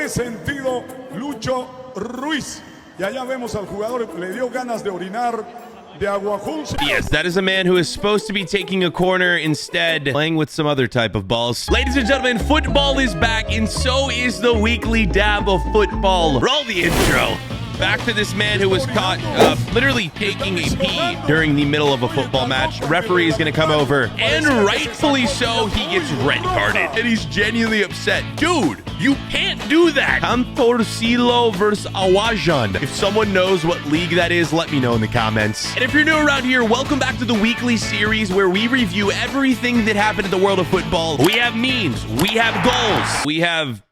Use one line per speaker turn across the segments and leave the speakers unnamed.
qué sentido Lucho Ruiz. Y allá vemos al jugador, le dio ganas de orinar.
Yes, that is a man who is supposed to be taking a corner, instead playing with some other type of balls. Ladies and gentlemen, football is back, and so is the weekly dab of football. Roll the intro. Back to this man who was caught literally taking a pee during the middle of a football match. Referee is going to come over, and rightfully so, he gets red carded. And he's genuinely upset. Dude, you can't do that. Cantorcillo versus Awajan. If someone knows what league that is, let me know in the comments. And if you're new around here, welcome back to the weekly series where we review everything that happened in the world of football. We have memes. We have goals. We have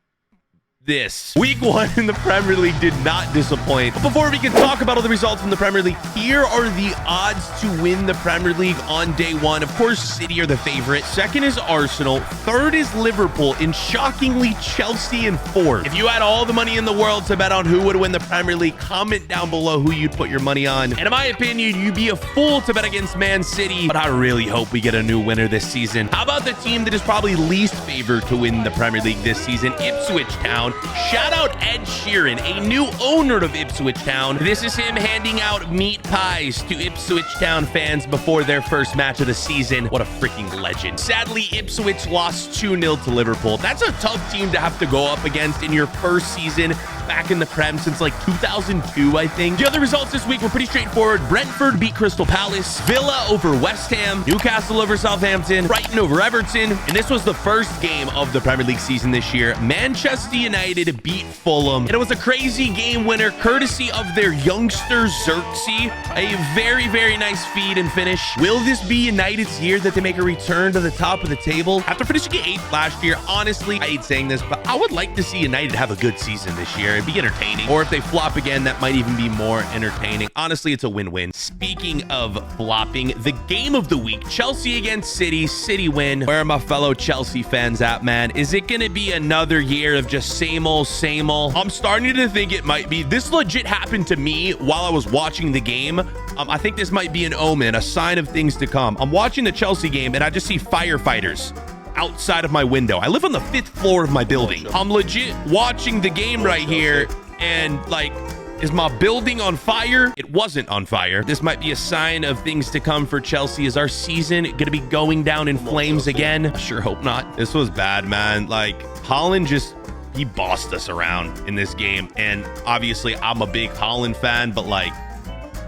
this. Week 1 in the Premier League did not disappoint. But before we can talk about all the results from the Premier League, here are the odds to win the Premier League on day 1. Of course, City are the favorite. Second is Arsenal. Third is Liverpool. And shockingly, Chelsea in 4th. If you had all the money in the world to bet on who would win the Premier League, comment down below who you'd put your money on. And in my opinion, you'd be a fool to bet against Man City. But I really hope we get a new winner this season. How about the team that is probably least favored to win the Premier League this season? Ipswich Town. Shout out Ed Sheeran, a new owner of Ipswich Town. This is him handing out meat pies to Ipswich Town fans before their first match of the season. What a freaking legend. Sadly, Ipswich lost 2-0 to Liverpool. That's a tough team to have to go up against in your first season back in the Prem since like 2002, I think. The other results this week were pretty straightforward. Brentford beat Crystal Palace, Villa over West Ham, Newcastle over Southampton, Brighton over Everton, and this was the first game of the Premier League season this year. Manchester United beat Fulham, and it was a crazy game winner courtesy of their youngster Xerxes. A very, very nice feed and finish. Will this be United's year that they make a return to the top of the table? After finishing 8th last year, honestly, I hate saying this, but I would like to see United have a good season this year. It'd be entertaining. Or if they flop again, that might even be more entertaining. Honestly, it's a win-win. Speaking of flopping, the game of the week, Chelsea against City. City win. Where are my fellow Chelsea fans at, man? Is it going to be another year of just same old, same old? I'm starting to think it might be. This legit happened to me while I was watching the game. I think this might be an omen, a sign of things to come. I'm watching the Chelsea game, and I just see firefighters outside of my window. I live on the 5th floor of my building. I'm legit watching the game right here, and like, is my building on fire? It wasn't on fire. This might be a sign of things to come for Chelsea. Is our season gonna be going down in flames again? I sure hope not. This was bad, man. Like, Haaland just, he bossed us around in this game, and obviously I'm a big Haaland fan, but like,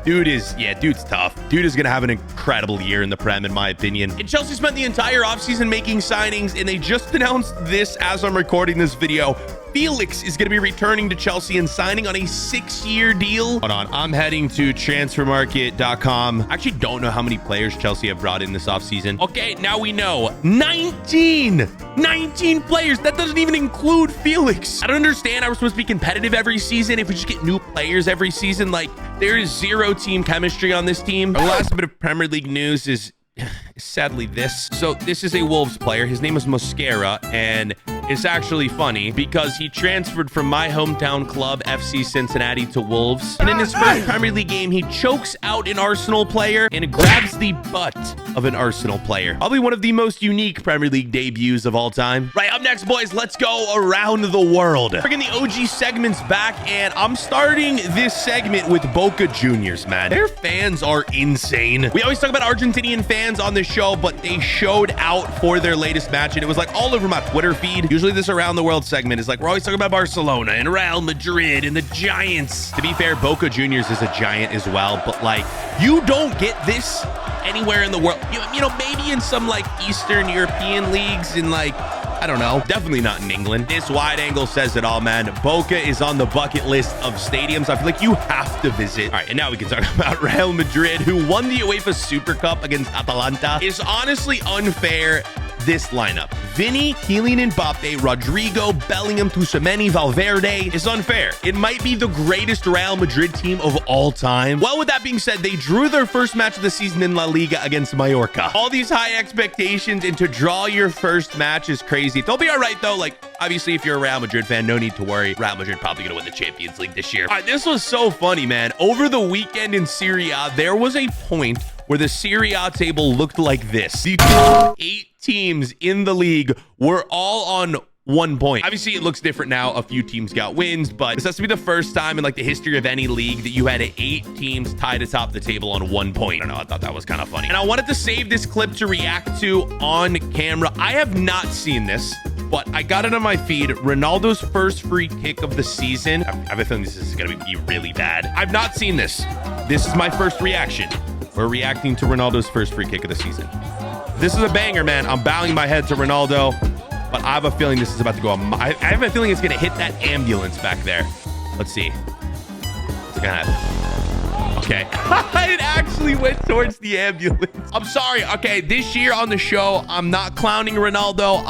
dude's tough. Dude is going to have an incredible year in the Prem, in my opinion. And Chelsea spent the entire offseason making signings, and they just announced this as I'm recording this video. Felix is going to be returning to Chelsea and signing on a 6-year deal. Hold on. I'm heading to transfermarket.com. I actually don't know how many players Chelsea have brought in this offseason. Okay, now we know. 19 players. That doesn't even include Felix. I don't understand how we're supposed to be competitive every season if we just get new players every season. Like, there is zero team chemistry on this team. The last bit of Premier League news is sadly this. So this is a Wolves player. His name is Mosquera, and it's actually funny because he transferred from my hometown club, FC Cincinnati, to Wolves. And in his first Premier League game, he chokes out an Arsenal player and grabs the butt of an Arsenal player. Probably one of the most unique Premier League debuts of all time. Right, up next, boys, let's go around the world. Bringing the OG segments back, and I'm starting this segment with Boca Juniors, man. Their fans are insane. We always talk about Argentinian fans on this show, but they showed out for their latest match, and it was like all over my Twitter feed. Usually this around the world segment is like, we're always talking about Barcelona and Real Madrid and the Giants. To be fair, Boca Juniors is a giant as well, but like, you don't get this anywhere in the world. You know, maybe in some like Eastern European leagues in like, I don't know, definitely not in England. This wide angle says it all, man. Boca is on the bucket list of stadiums I feel like you have to visit. All right, and now we can talk about Real Madrid, who won the UEFA Super Cup against Atalanta. It's honestly unfair, this lineup. Vinny, Kylian Mbappe, Rodrigo, Bellingham, Tchouaméni, Valverde is unfair. It might be the greatest Real Madrid team of all time. Well, with that being said, they drew their first match of the season in La Liga against Mallorca. All these high expectations, and to draw your first match is crazy. They'll be all right, though. Like, obviously, if you're a Real Madrid fan, no need to worry. Real Madrid probably going to win the Champions League this year. All right, this was so funny, man. Over the weekend in Serie A, there was a point where the Serie A table looked like this. The top 8 teams in the league were all on 1 point. Obviously, it looks different now. A few teams got wins, but this has to be the first time in like the history of any league that you had 8 teams tied atop the table on 1 point. I don't know. I thought that was kind of funny. And I wanted to save this clip to react to on camera. I have not seen this, but I got it on my feed. Ronaldo's first free kick of the season. I have a feeling this is going to be really bad. I've not seen this. This is my first reaction. We're reacting to Ronaldo's first free kick of the season. This is a banger, man. I'm bowing my head to Ronaldo, but I have a feeling this is about to go. I have a feeling it's going to hit that ambulance back there. Let's see. It's going to. Okay. It actually went towards the ambulance. I'm sorry. Okay, this year on the show, I'm not clowning Ronaldo.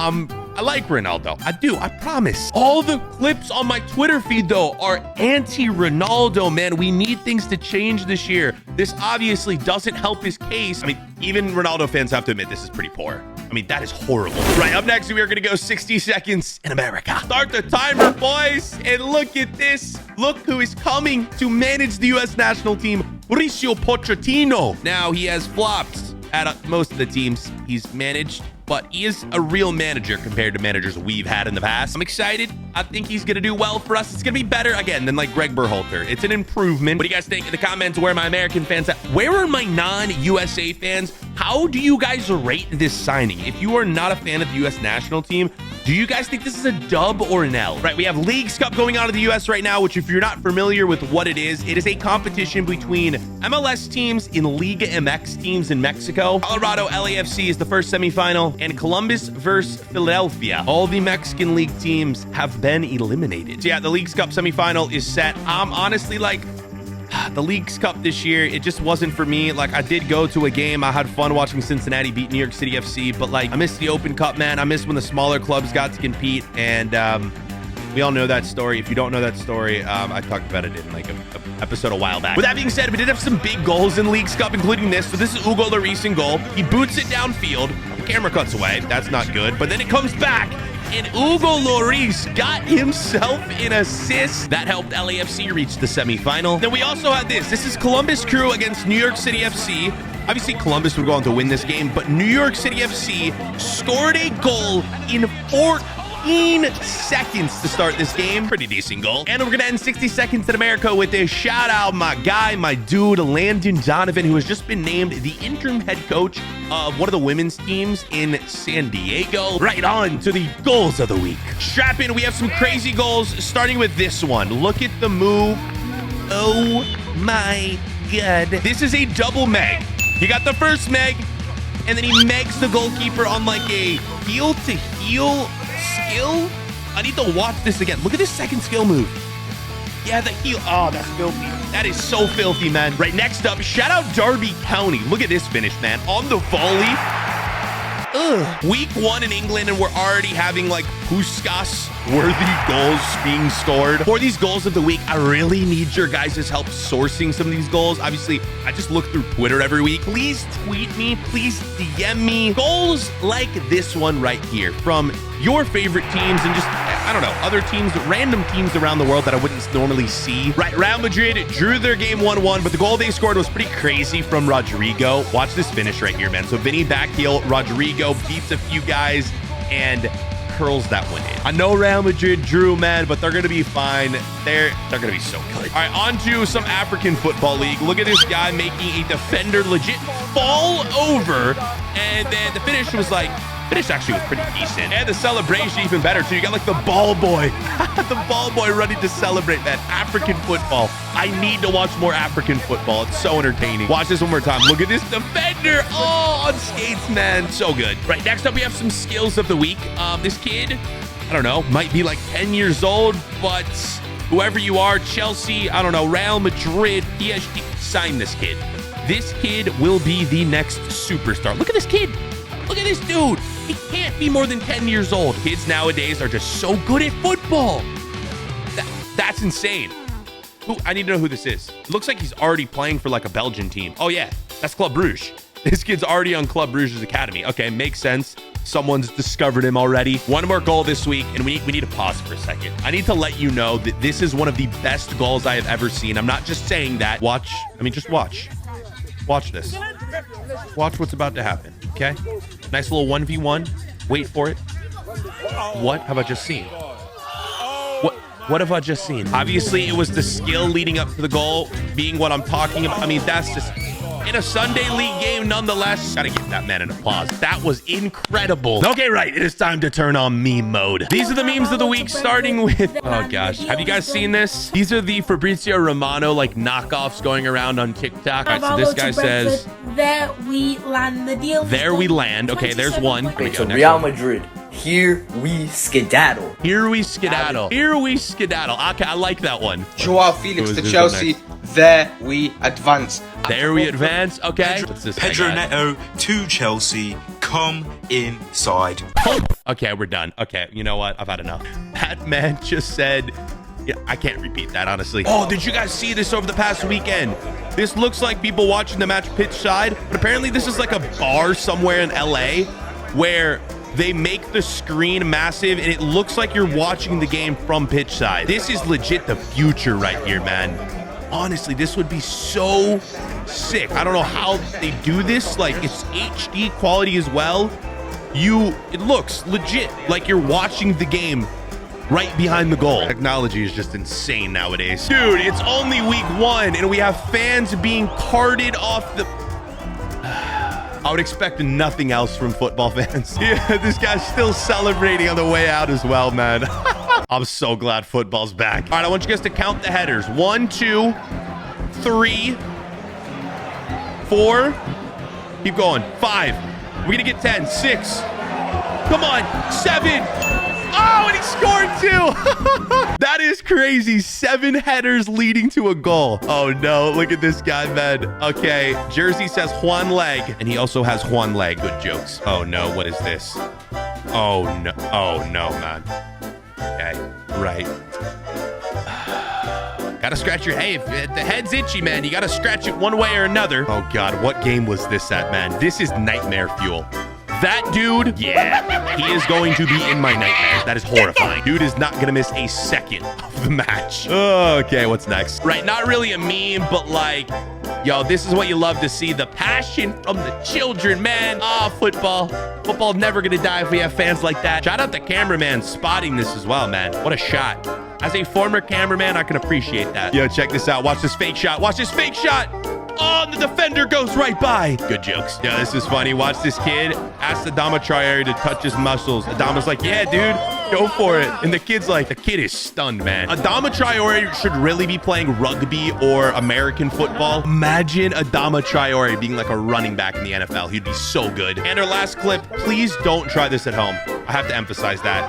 I like Ronaldo. I do. I promise. All the clips on my Twitter feed, though, are anti-Ronaldo, man. We need things to change this year. This obviously doesn't help his case. I mean, even Ronaldo fans have to admit this is pretty poor. I mean, that is horrible. Right, up next, we are going to go 60 seconds in America. Start the timer, boys. And look at this. Look who is coming to manage the U.S. national team, Mauricio Pochettino. Now, he has flopped at most of the teams he's managed, but he is a real manager compared to managers we've had in the past. I'm excited. I think he's going to do well for us. It's going to be better, again, than like Greg Berhalter. It's an improvement. What do you guys think in the comments? Where are my American fans at? Where are my non-USA fans? How do you guys rate this signing? If you are not a fan of the U.S. national team, do you guys think this is a dub or an L? Right, we have Leagues Cup going on in the U.S. right now, which if you're not familiar with what it is a competition between MLS teams in Liga MX teams in Mexico. Colorado LAFC is the first semifinal, and Columbus versus Philadelphia. All the Mexican league teams have been eliminated. So yeah, the Leagues Cup semifinal is set. I'm honestly like, the Leagues Cup this year, it just wasn't for me. Like, I did go to a game. I had fun watching Cincinnati beat New York City FC, but like, I missed the Open Cup, man. I missed when the smaller clubs got to compete, and we all know that story. If you don't know that story, I talked about it in like an episode a while back. With that being said, we did have some big goals in Leagues Cup, including this. So this is Hugo Lloris in goal. He boots it downfield. The camera cuts away. That's not good. But then it comes back, and Hugo Lloris got himself an assist. That helped LAFC reach the semifinal. Then we also had this. This is Columbus Crew against New York City FC. Obviously, Columbus would go on to win this game, but New York City FC scored a goal in 14 seconds to start this game. Pretty decent goal. And we're going to end 60 seconds in America with a shout out, my guy, my dude, Landon Donovan, who has just been named the interim head coach of one of the women's teams in San Diego. Right on to the goals of the week. Strap in. We have some crazy goals, starting with this one. Look at the move. Oh my God. This is a double Meg. He got the first Meg, and then he megs the goalkeeper on like a heel-to-heel skill. I need to watch this again. Look at this second skill move. Yeah, the heel. Oh, that's filthy. That is so filthy, man. Right, next up, shout out Derby County. Look at this finish, man. On the volley. Ugh. Week 1 in England, and we're already having like Puskas-worthy goals being scored. For these goals of the week, I really need your guys' help sourcing some of these goals. Obviously, I just look through Twitter every week. Please tweet me. Please DM me. Goals like this one right here from your favorite teams and just, I don't know, other teams, random teams around the world that I wouldn't normally see. Right, Real Madrid drew their game 1-1, but the goal they scored was pretty crazy from Rodrigo. Watch this finish right here, man. So Vinny back heel, Rodrigo beats a few guys and curls that one in. I know Real Madrid drew, man, but they're going to be fine. They're going to be so good. All right, on to some African Football League. Look at this guy making a defender legit fall over, and then the finish was like, finish actually was pretty decent. And the celebration even better too. You got like the ball boy. The ball boy running to celebrate, man. African football. I need to watch more African football. It's so entertaining. Watch this one more time. Look at this defender. Oh, on skates, man. So good. Right, next up we have some skills of the week. This kid, I don't know, might be like 10 years old, but whoever you are, Chelsea, I don't know, Real Madrid, PSG, sign this kid. This kid will be the next superstar. Look at this kid. Look at this dude. He can't be more than 10 years old. Kids nowadays are just so good at football. That's insane. I need to know who this is. It looks like he's already playing for like a Belgian team. Oh yeah, that's Club Brugge. This kid's already on Club Brugge's academy. Okay, makes sense. Someone's discovered him already. One more goal this week, and we need to pause for a second. I need to let you know that this is one of the best goals I have ever seen. I'm not just saying that. Watch. I mean, just watch. Watch this. Watch what's about to happen, okay? Nice little 1v1. Wait for it. What have I just seen? What have I just seen? Obviously, it was the skill leading up to the goal being what I'm talking about. I mean, that's just in a Sunday league game nonetheless. Gotta give that man an applause. That was incredible. Okay, right. It is time to turn on meme mode. These are the memes of the week, starting with, oh gosh. Have you guys seen this? These are the Fabrizio Romano like knockoffs going around on TikTok. All right, so this guy says,
there we land the deal.
There we land. Okay, there's one.
Okay, so Real Madrid. Here we skedaddle.
Here we skedaddle. Here we skedaddle. Okay, I like that one.
Joao Felix to Chelsea. There we advance.
There we advance. Okay. What's this?
Pedro Neto to Chelsea. Come inside.
Okay, we're done. Okay, you know what? I've had enough. That man just said, yeah, I can't repeat that, honestly. Oh, did you guys see this over the past weekend? This looks like people watching the match pitch side, but apparently this is like a bar somewhere in LA where they make the screen massive and it looks like you're watching the game from pitch side. This is legit the future right here, man. Honestly, this would be so sick. I don't know how they do this. Like, it's HD quality as well. It looks legit like you're watching the game right behind the goal. Technology is just insane nowadays. Dude, it's only week 1 and we have fans being carted off the... I would expect nothing else from football fans. Yeah, this guy's still celebrating on the way out as well, man. I'm so glad football's back. All right, I want you guys to count the headers. 1, 2, 3, 4. Keep going. 5. We're gonna get 10. 6. Come on. 7. Oh, and he scored 2. That is crazy. 7 headers leading to a goal. Oh no, look at this guy, man. Okay, jersey says Juan Leg, and he also has Juan Leg. Good jokes. Oh no, what is this? Oh no, man. Okay, right. Gotta scratch your... Hey, if the head's itchy, man, you gotta scratch it one way or another. Oh God, what game was this at, man? This is nightmare fuel. That dude, yeah, he is going to be in my nightmares. That is horrifying. Dude is not going to miss a second of the match. Okay, what's next? Right, not really a meme, but like, yo, this is what you love to see. The passion from the children, man. Ah, football. Football never going to die if we have fans like that. Shout out the cameraman spotting this as well, man. What a shot. As a former cameraman, I can appreciate that. Yo, check this out. Watch this fake shot. Watch this fake shot. Oh, the defender goes right by. Good jokes. Yeah, this is funny. Watch this kid ask Adama Traore to touch his muscles. Adama's like, yeah, dude, go for it. And the kid's like, the kid is stunned, man. Adama Traore should really be playing rugby or American football. Imagine Adama Traore being like a running back in the NFL. He'd be so good. And our last clip, please don't try this at home. I have to emphasize that.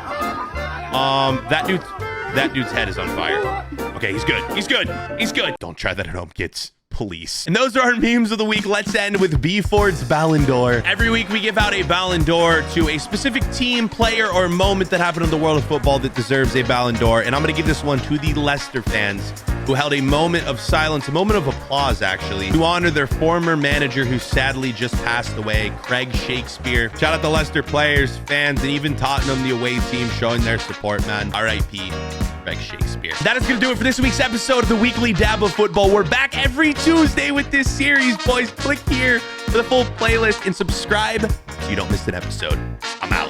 That dude's head is on fire. Okay, he's good. He's good. He's good. Don't try that at home, kids. Police. And those are our memes of the week. Let's end with bford's Ballon d'Or. Every week we give out a Ballon d'Or to a specific team, player, or moment that happened in the world of football that deserves a Ballon d'Or. And I'm going to give this one to the Leicester fans who held a moment of silence, a moment of applause, actually, to honor their former manager who sadly just passed away, Craig Shakespeare. Shout out to Leicester players, fans, and even Tottenham, the away team, showing their support, man. R.I.P. Craig Shakespeare. That is going to do it for this week's episode of the Weekly Dab of Football. We're back every Tuesday with this series, boys. Click here for the full playlist and subscribe so you don't miss an episode. I'm out.